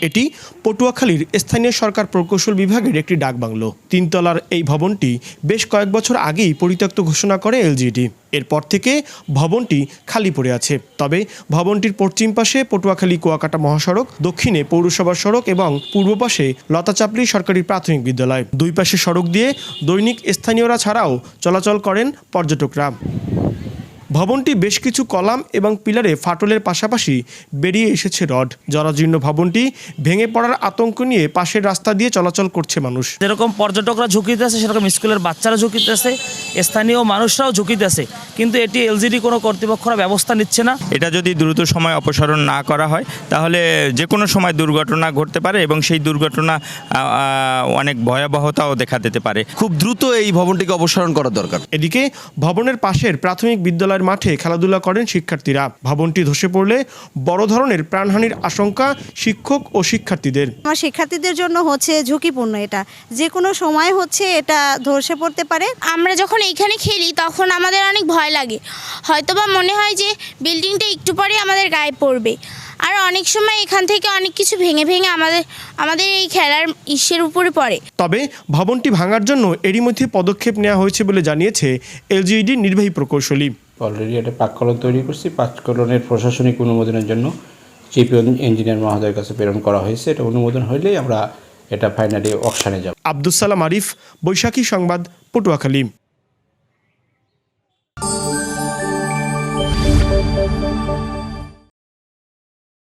এটি পটুয়াখালীর স্থানীয় সরকার প্রকৌশল বিভাগের একটি ডাকবাংলো। 3 তলার এই ভবনটি বেশ কয়েক বছর আগেই পরিত্যক্ত ঘোষণা করে এলজিইডি। এরপর থেকে ভবনটি খালি পড়ে আছে। তবে ভবনটির পশ্চিম পাশে পটুয়াখালী কুয়াকাটা মহাসড়ক, দক্ষিণে পৌরসভার সড়ক এবং পূর্ব পাশে লতাচাপড়ি সরকারি প্রাথমিক বিদ্যালয়। দুই পাশে সড়ক দিয়ে দৈনিক স্থানীয়রা ছাড়াও চলাচল করেন পর্যটকরা। ভবনটি বেশ কিছু কলাম এবং পিলারে ফাটলের পাশাপাশি বেরিয়ে এসেছে রড। জরাজীর্ণ ভবনটি ভেঙে পড়ার আতঙ্ক নিয়ে পাশের রাস্তা দিয়ে চলাচল করছে মানুষ। যেরকম পর্যটকরা ঝুঁকিতে আছে, সেরকম স্কুলের বাচ্চারা ঝুঁকিতে আছে, স্থানীয় মানুষরাও ঝুঁকিতে আছে, কিন্তু এটি এলজিইডি কোনো কর্তৃপক্ষরা ব্যবস্থা নিচ্ছে না। এটা যদি দ্রুত সময় অপসারণ না করা হয় তাহলে যে কোনো সময় দুর্ঘটনা ঘটতে পারে এবং সেই দুর্ঘটনা অনেক ভয়াবহতাও দেখা দিতে পারে। খুব দ্রুত এই ভবনটিকে অপসারণ করা দরকার। এদিকে ভবনের পাশের প্রাথমিক বিদ্যালয়ের মাঠে খেলাধুলা করেন শিক্ষার্থীরা। ভবনটি ধসে পড়লে বড় ধরনের প্রাণহানির আশঙ্কা শিক্ষক ও শিক্ষার্থীদের। আমার শিক্ষার্থীদের জন্য ঝুঁকিপূর্ণ, এটা যে কোনো সময় এটা ধসে পড়তে পারে। আমরা যখন এইখানে খেলি তখন আমাদের অনেক ভয় লাগে, হয়তোবা মনে হয় যে বিল্ডিংটা একটু পরে আমাদের গায়ে পড়বে। আর অনেক সময় এখান থেকে অনেক কিছু ভেঙে আমাদের এই খেলার ইসের উপরে পড়ে। তবে ভবনটি ভাঙার জন্য এরই মধ্যে পদক্ষেপ নেওয়া হয়েছে বলে জানিয়েছে এলজিইডির নির্বাহী প্রকৌশলী। অলরেডি একটা প্রাক্কলন তৈরি করছি। প্রাক্কলনের প্রশাসনিক অনুমোদনের জন্য চিফ ইঞ্জিনিয়ার মহোদয়ের কাছে প্রেরণ করা হয়েছে। এটা অনুমোদন হলেই আমরা এটা ফাইনালি অকশনে যাব। আব্দুস সালাম আরিফ, বৈশাখী সংবাদ, পটুয়াখালী।